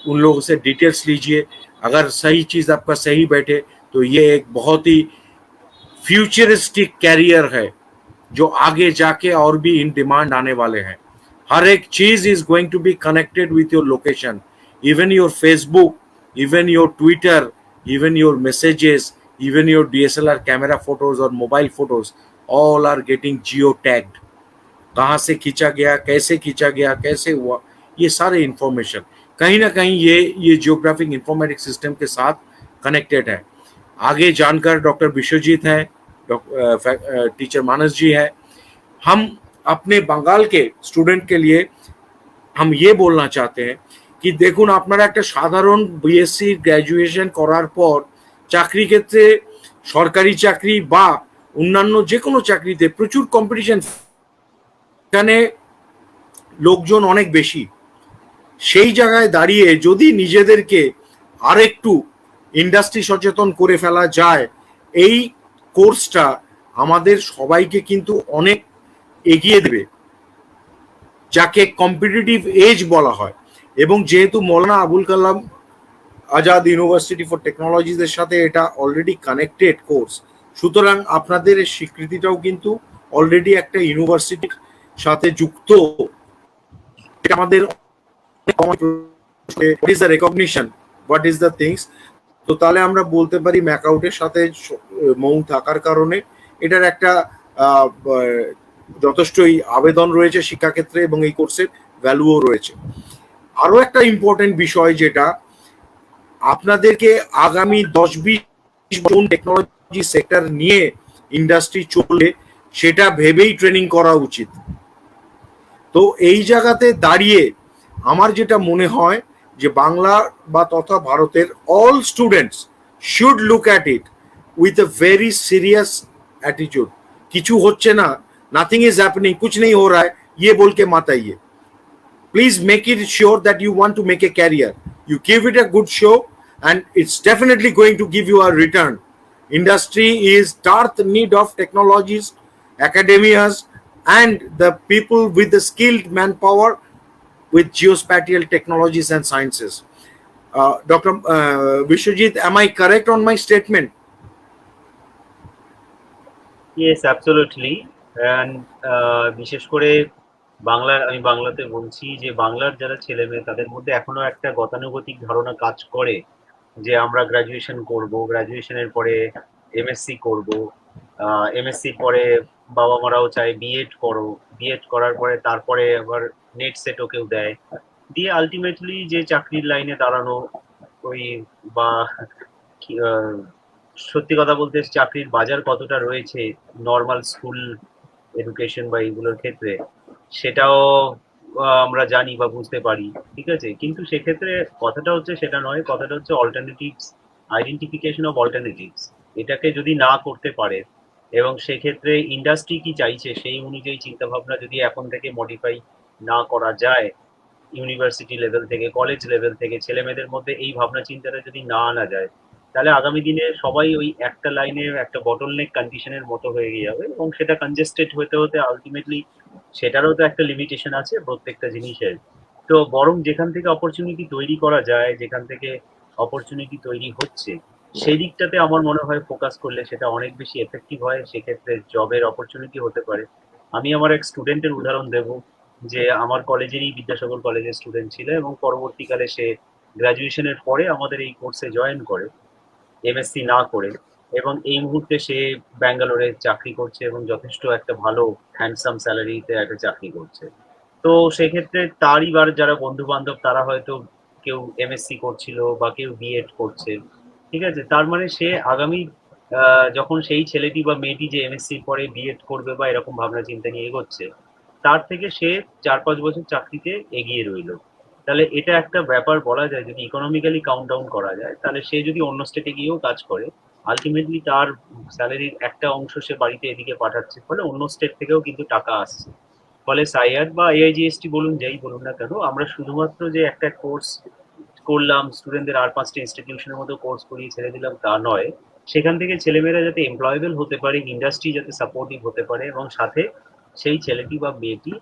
उन लोगों से डिटेल्स लीजिए। अगर सही चीज़ आपका सही बैठे तो ये एक बहुत ही फ्यूचरिस्टिक कैरियर है जो आगे जाके और भी इन डिमांड आने वाले हैं। हर एक चीज is going to be connected with your location, even your Facebook, even your Twitter, even your messages, even your DSLR camera photos or mobile photos, all are getting geo-tagged. कहाँ से खींचा गया, कैसे हुआ, ये सारे इंफॉर्मेशन कहीं ना कहीं ये जियोग्राफिक इंफॉर्मेटिक्स सिस्टम के साथ कनेक्टेड है। आगे जानकर डॉक्टर विश्वजीत हैं, टीचर मानस जी हैं, हम अपने बंगाल के स्टूडेंट के लिए हम ये बोलना चाहते हैं कि দেখুন আপনারা একটা সাধারণ বিএসসি গ্র্যাজুয়েশন করার পর চাকরি ক্ষেত্রে সরকারি চাকরি বা অন্যান্য যে কোনো চাকরিতে প্রচুর কম্পিটিশন, এখানে লোকজন অনেক বেশি। সেই জায়গায় দাঁড়িয়ে যদি নিজেদেরকে আরেকটু ইন্ডাস্ট্রি সচেতন করে ফেলা যায়, এই কোর্সটা আমাদের সবাইকে কিন্তু অনেক এগিয়ে দেবে, যাকে কম্পিটিটিভ এজ বলা হয়। এবং যেহেতু মৌলানা আবুল কালাম আজাদ ইউনিভার্সিটি ফর টেকনোলজিসের সাথে এটা অলরেডি কানেক্টেড কোর্স, সুতরাং আপনাদের এই স্বীকৃতিটাও কিন্তু অলরেডি একটা ইউনিভার্সিটির সাথে যুক্ত। এটা আমাদের what is the recognition, what is the things। তো তাহলে আমরা বলতে পারি ম্যাকআউটের সাথে মৌ থাকার কারণে এটার একটা যথেষ্টই আবেদন রয়েছে শিক্ষাক্ষেত্রে এবং এই কোর্সের ভ্যালুও রয়েছে। আরো একটা ইম্পর্টেন্ট বিষয় যেটা আপনাদেরকে আগামী 10-20 বছর টেকনোলজি সেক্টর নিয়ে ইন্ডাস্ট্রি চললে সেটা ভেবেই ট্রেনিং করা উচিত। তো এই জায়গাতে দাঁড়িয়ে আমার যেটা মনে হয় যে বাংলা বা তথা ভারতের all students should look at it with a very serious attitude. কিছু হচ্ছে না, নাথিং ইজ হ্যাপেনিং, কুছ নেই হো রা হ্যায়, ये बोल के मत आइए। Please make it sure that you want to make a career. You give it a good show and it's definitely going to give you a return. Industry is stark need of technologies, academias and the people with the skilled manpower with geospatial technologies and sciences. Dr. Vishwajit, am I correct on my statement? Yes, absolutely. And বিশেষ করে আমি বাংলাতে বলছি যে বাংলার যারা ছেলে মেয়ে তাদের মধ্যে এখনো একটা গতানুগতিক ধারণা কাজ করে যে আমরা গ্রাজুয়েশন করব, গ্রাজুয়েশনের পরে এমএসসি করব, এমএসসি পরে বাবা মারাও চায় বিএড করো, বিএড করার পরে তারপরে আবার নেট সেটও কেউ দেয়, দিয়ে আলটিমেটলি যে চাকরির লাইনে দাঁড়ানো ওই বা সত্যি কথা বলতে চাকরির বাজার কতটা রয়েছে নর্মাল স্কুল এডুকেশন বা এইগুলোর ক্ষেত্রে সেটাও আমরা জানি বা বুঝতে পারি, ঠিক আছে। কিন্তু সেক্ষেত্রে কথাটা হচ্ছে সেটা নয়, কথাটা হচ্ছে অল্টারনেটিভস, আইডেন্টিফিকেশন অফ অল্টারনেটিভস। এটাকে যদি না করতে পারে এবং সেক্ষেত্রে ইন্ডাস্ট্রি কি চাইছে সেই অনুযায়ী চিন্তাভাবনা যদি এখন থেকে মডিফাই না করা যায়, ইউনিভার্সিটি লেভেল থেকে কলেজ লেভেল থেকে ছেলে মেয়েদের মধ্যে এই ভাবনা চিন্তাটা যদি না আনা যায়, তাহলে আগামী দিনে সবাই ওই একটা লাইনে একটা বটলনেক কন্ডিশনের মতো হয়ে যাবে এবং সেটা কনজেস্টেড হতে হতে আলটিমেটলি সেটারও তো একটা লিমিটেশন আছে প্রত্যেকটা জিনিসের। তো বরং যেখান থেকে অপরচুনিটি তৈরি করা যায়, যেখান থেকে অপরচুনিটি তৈরি হচ্ছে সেই দিকটাতে আমার মনে হয় ফোকাস করলে সেটা অনেক বেশি এফেক্টিভ হয়, সেক্ষেত্রে জবের অপরচুনিটি হতে পারে। আমি আমার এক স্টুডেন্টের উদাহরণ দেব যে আমার কলেজেরই বিদ্যাসাগর কলেজের স্টুডেন্ট ছিল এবং পরবর্তীকালে সে গ্রাজুয়েশনের পরে আমাদের এই কোর্সে জয়েন করে এমএসসি না করে, এবং এই মুহূর্তে সে ব্যাঙ্গালোরে চাকরি করছে এবং যথেষ্ট একটা ভালো হ্যান্ডসাম স্যালারিতে একটা চাকরি করছে। তো সেক্ষেত্রে তারই যারা বন্ধু বান্ধব তারা হয়তো কেউ এমএসসি করছিল বা কেউ বিএড করছে, ঠিক আছে। তার মানে সে আগামী যখন সেই ছেলেটি বা মেয়েটি যে এমএসসির পরে বিএড করবে বা এরকম ভাবনা চিন্তা নিয়ে এগোচ্ছে, তার থেকে সে 4-5 বছর চাকরিতে এগিয়ে রইল। তাহলে এটা একটা ব্যাপার বলা যায়, যদি ইকোনমিক্যালি কাউন্ট ডাউন করা যায় তাহলে সে যদি অন্য স্টেটে গিয়েও কাজ করে আলটিমেটলি তার স্যালারির একটা অংশ সে বাড়িতে এদিকে পাঠাচ্ছে, ফলে অন্য স্টেট থেকেও কিন্তু টাকা আসছে। ফলে সাইয়াদ বা এআইজিএসটি বলুন যাই বলুন না কেন, আমরা শুধুমাত্র যে একটা কোর্স করলাম স্টুডেন্টদের আর 5টা ইনস্টিটিউশনের মতো কোর্স করিয়ে ছেড়ে দিলাম তা নয়, সেখান থেকে ছেলেমেয়েরা যাতে এমপ্লয়েবল হতে পারে, ইন্ডাস্ট্রি যাতে সাপোর্টিভ হতে পারে এবং সাথে সেই ছেলেটি বা মেয়েটি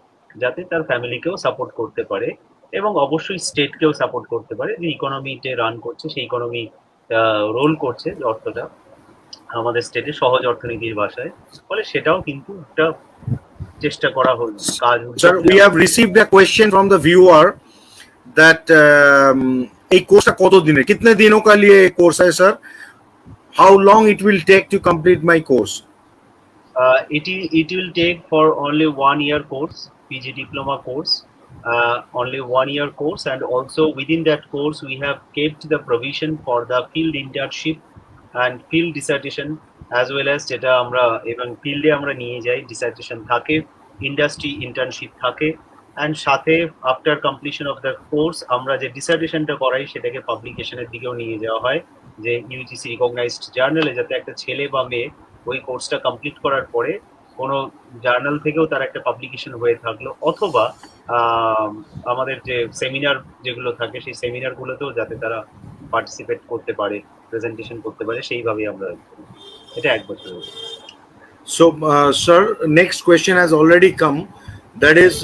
যাতে তার ফ্যামিলিকেও সাপোর্ট করতে পারে এবং অবশ্যই স্টেটকেও সাপোর্ট করতে পারে, যে ইকোনমিতে রান করছে সেই ইকোনমি রোল করছে যে অর্থটা আমাদের স্টেটে সহজ অর্থনীতির ভাষায়, ফলে সেটাও কিন্তু একটা চেষ্টা করা হল কাজ। Sir, we have received a question from the viewer that এই কোর্সটা কত দিনের, कितने दिनों का लिए कोर्स है sir? How long it will take to complete my course? It will take for only 1 year course, PG diploma course, only 1 year course, and also within that course we have kept the provision for the field internship and field dissertation as well as যেটা আমরা এবং ফিল্ডে আমরা নিয়ে যাই dissertation থাকে industry internship থাকে, and সাথে after completion of the course আমরা যে ডিসার্টেশনটা করাই সেটাকে পাবলিকেশনের দিকেও নিয়ে যাওয়া হয়, যে ইউজিসি রিকগনাইজড জার্নালে, যাতে একটা ছেলে বা মেয়ে ওই কোর্সটা কমপ্লিট করার পরে কোনো জার্নাল থেকেও তার একটা পাবলিকেশন হয়ে থাকলো, অথবা আমাদের যে সেমিনার যেগুলো থাকে সেই সেমিনারগুলোতেও যাতে তারা পার্টিসিপেট করতে পারে, প্রেজেন্টেশন করতে পারে, সেইভাবেই আমরা এটা এক বছরের। So, sir, next question has already come. That is,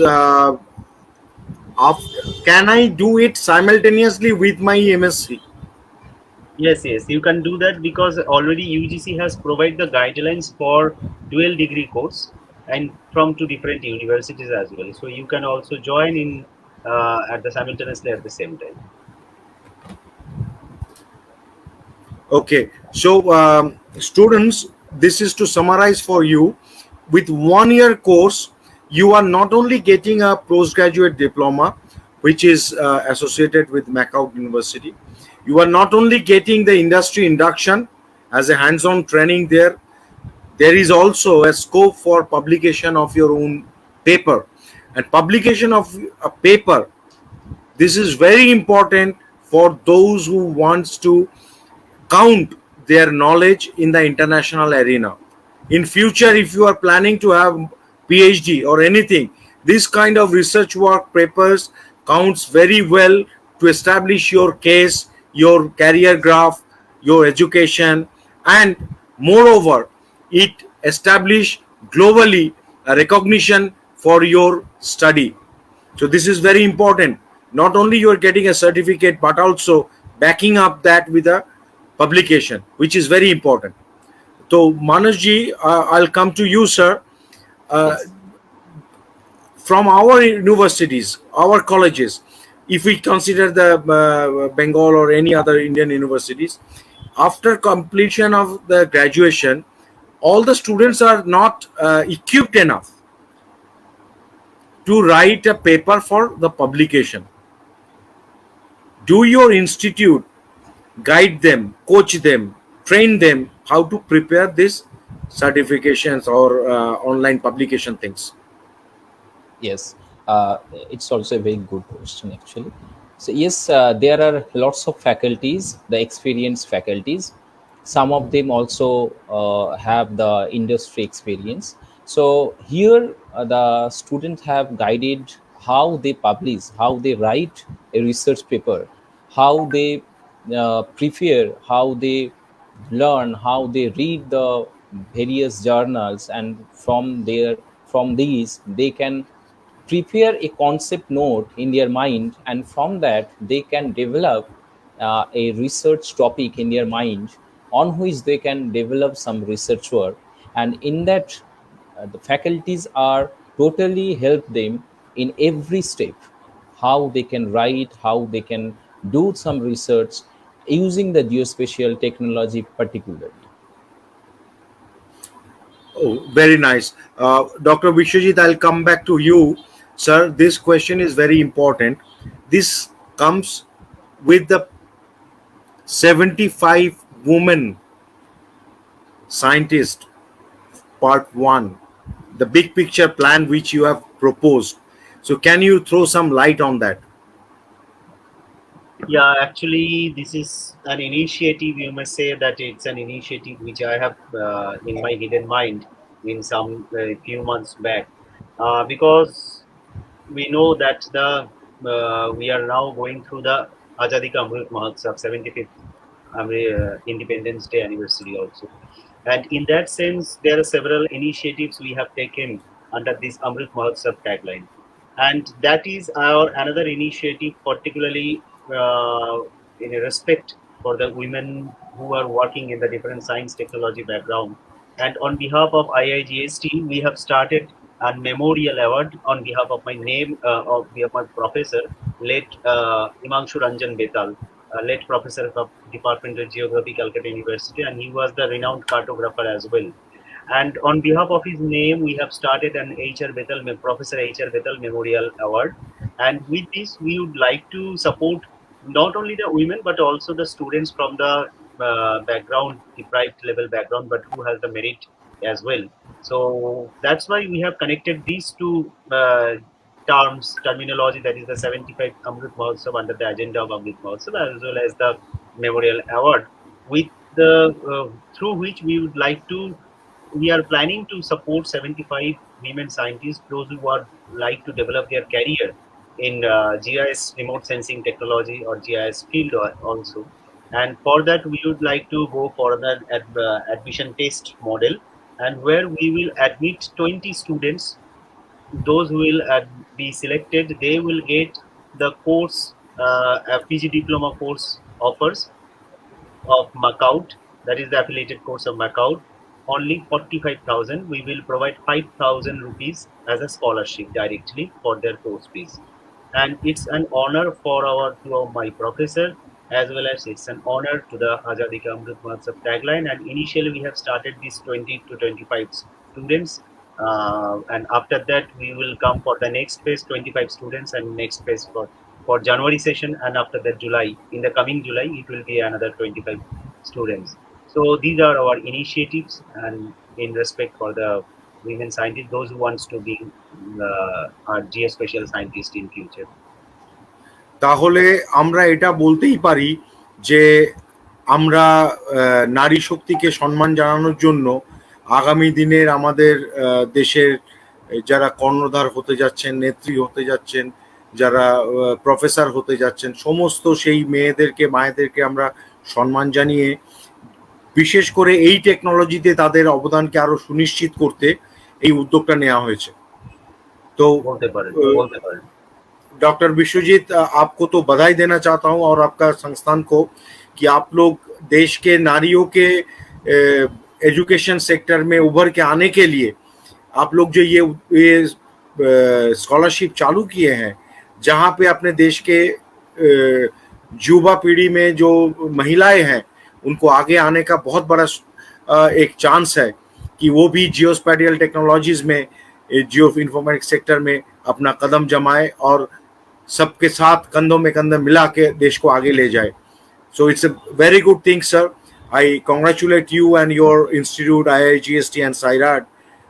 can I do it simultaneously with my MSc? Yes, you can do that, because already UGC has provided the guidelines for dual degree course and from two different universities as well. So you can also join in at the simultaneously at the same time. Okay, so students, this is to summarize for you. With 1 year course, you are not only getting a postgraduate diploma, which is associated with McCourt University. You are not only getting the industry induction as a hands-on training there. There is also a scope for publication of your own paper, and publication of a paper, this is very important for those who wants to count their knowledge in the international arena. In future, if you are planning to have PhD or anything, this kind of research work papers counts very well to establish your case, your career graph, your education, and moreover, it establish globally a recognition for your study. So this is very important. Not only you are getting a certificate, but also backing up that with a publication, which is very important. So Manojji, I'll come to you, sir. Yes. From our universities, our colleges, if we consider the Bengal or any other Indian universities, after completion of the graduation, all the students are not equipped enough to write a paper for the publication. Do your institute guide them, coach them, train them how to prepare these certifications or online publication things? Yes, it's also a very good question actually. So yes, there are lots of faculties, the experienced faculties. Some of them also have the industry experience. So here, the students have guided how they publish, how they write a research paper, how they prepare, how they learn, how they read the various journals, and from these they can prepare a concept note in their mind, and from that they can develop a research topic in their mind, on which they can develop some research work. And in that, the faculties are totally help them in every step, how they can write, how they can do some research using the geospatial technology particularly. Oh, very nice. Dr. Vishwajit, I'll come back to you. Sir, this question is very important. This comes with the 75 women scientists, part one, the big picture plan which you have proposed. So, can you throw some light on that? Yeah, actually, this is an initiative. You must say that it's an initiative which I have in my hidden mind in some few months back, because we know that the we are now going through the Azadi Ka Amrit Mahotsav 75th Independence Day anniversary also. And in that sense, there are several initiatives we have taken under this Amrit Mahotsav tagline. And that is our another initiative, particularly in a respect for the women who are working in the different science technology background. And on behalf of IIGST, we have started a memorial award on behalf of my name, of behalf of my professor, late Imangshu Ranjan Betal, late professor of Department of Geography, Calcutta University, and he was the renowned cartographer as well. And on behalf of his name, we have started an H.R. Betal, Professor H.R. Betal Memorial Award. And with this, we would like to support not only the women, but also the students from the background, deprived level background, but who has the merit as well. So that's why we have connected these two terminology, that is the 75 Amrit Mahotsav under the agenda of Amrit Mahotsav, as well as the Memorial Award, with the through which we are planning to support 75 women scientists, those who would like to develop their career in GIS remote sensing technology or GIS field also. And for that, we would like to go for an admission test model, and where we will admit 20 students. Those who will be selected, they will get the course, a PG diploma course offers of Macaut, that is the affiliated course of Macaut, only 45,000. We will provide 5,000 rupees as a scholarship directly for their course fees. And it's an honor for my professor, as well as it's an honor to the Azadi Ka Amrit Mahotsav tagline. And initially we have started these 20 to 25 students. And after that, we will come for the next phase, 25 students, and next phase for January session, and after that July, in the coming July, it will be another 25 students. So these are our initiatives, and in respect for the women scientists, those who wants to be our geospatial scientist in future. তাহলে আমরা এটা বলতেই পারি যে আমরা নারী শক্তিকে সম্মান জানানোর জন্য আগামী দিনের আমাদের দেশের যারা কর্ণধার হতে যাচ্ছেন, নেত্রী হতে যাচ্ছেন, যারা প্রফেসর হতে যাচ্ছেন, সমস্ত সেই মেয়েদেরকে, মায়েদেরকে আমরা সম্মান জানিয়ে বিশেষ করে এই টেকনোলজিতে তাদের অবদানকে আরো সুনিশ্চিত করতে এই উদ্যোগটা নেওয়া হয়েছে। तो डॉक्टर विश्वजीत, आपको तो बधाई देना चाहता हूं और आपका संस्थान को कि आप लोग देश के नारियों के एजुकेशन सेक्टर में उभर के आने के लिए आप लोग जो ये स्कॉलरशिप चालू किए हैं, जहां पे अपने देश के युवा पीढ़ी में जो महिलाएं हैं उनको आगे आने का बहुत बड़ा एक चांस है कि वो भी जियोस्पैटियल टेक्नोलॉजीज में, जियो इन्फॉर्मेटिक्स सेक्टर में अपना कदम जमाए और सबके साथ कंधों में कंधे मिला के देश को आगे ले जाए. So it's a very good thing, sir. I congratulate you and your institute, IIGST and SIRAD,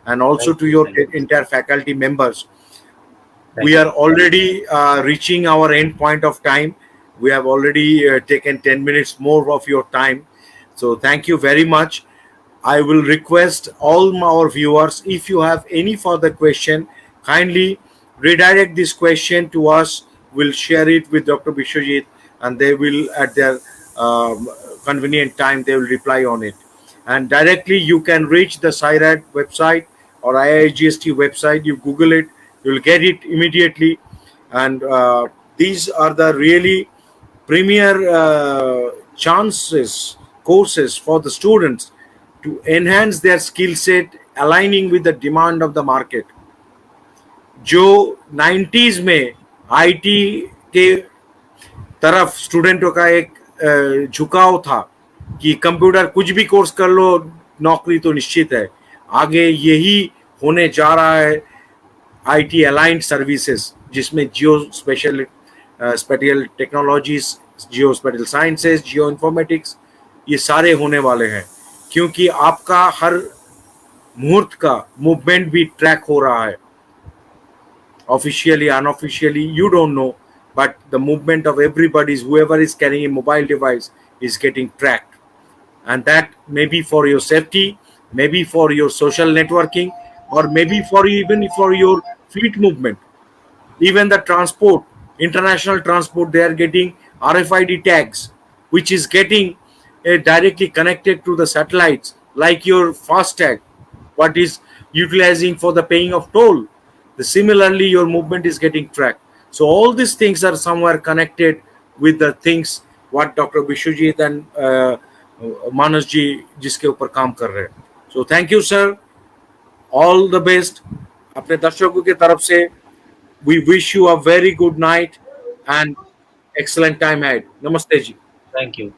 and also to your entire faculty members. We are already reaching our end point of time. We have already taken 10 minutes more of your time. So thank you very much. I will request all our viewers, if you have any further question, kindly redirect this question to us. We'll share it with Dr. Bishwajit, and they will, at their convenient time, they will reply on it. And directly you can reach the SIRAD website or IIGST website. You Google it, you'll get it immediately. And these are the really premier courses for the students to enhance their skill set, aligning with the demand of the market. जो 90s में IT के तरफ स्टूडेंटों का एक झुकाव था कि computer कुछ भी कोर्स कर लो, नौकरी तो निश्चित है, आगे यही होने जा रहा है आईटी अलाइंड सर्विसेज, जिसमें जियो स्पेटियल टेक्नोलॉजीज, जियो स्पेटियल साइंसेज, जियो इन्फॉर्मेटिक्स, ये सारे होने वाले हैं, क्योंकि आपका हर मुहूर्त का मूवमेंट भी ट्रैक हो रहा है. Officially, unofficially, you don't know, but the movement of everybody's, whoever is carrying a mobile device, is getting tracked. And that may be for your safety, maybe for your social networking, or maybe even for your fleet movement. Even the transport, international transport, they are getting RFID tags, which is getting directly connected to the satellites, like your FASTag, what is utilizing for the paying of toll. Similarly, your movement is getting tracked. So all these things are somewhere connected with the things what Dr. Bishwajit and Manas ji जिसके ऊपर काम कर रहे हैं. So thank you, sir. All the best. अपने दर्शकों की तरफ से we wish you a very good night and excellent time ahead. Namaste ji. Thank you.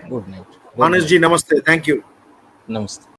Good night. Manas ji, namaste. Thank you. Namaste.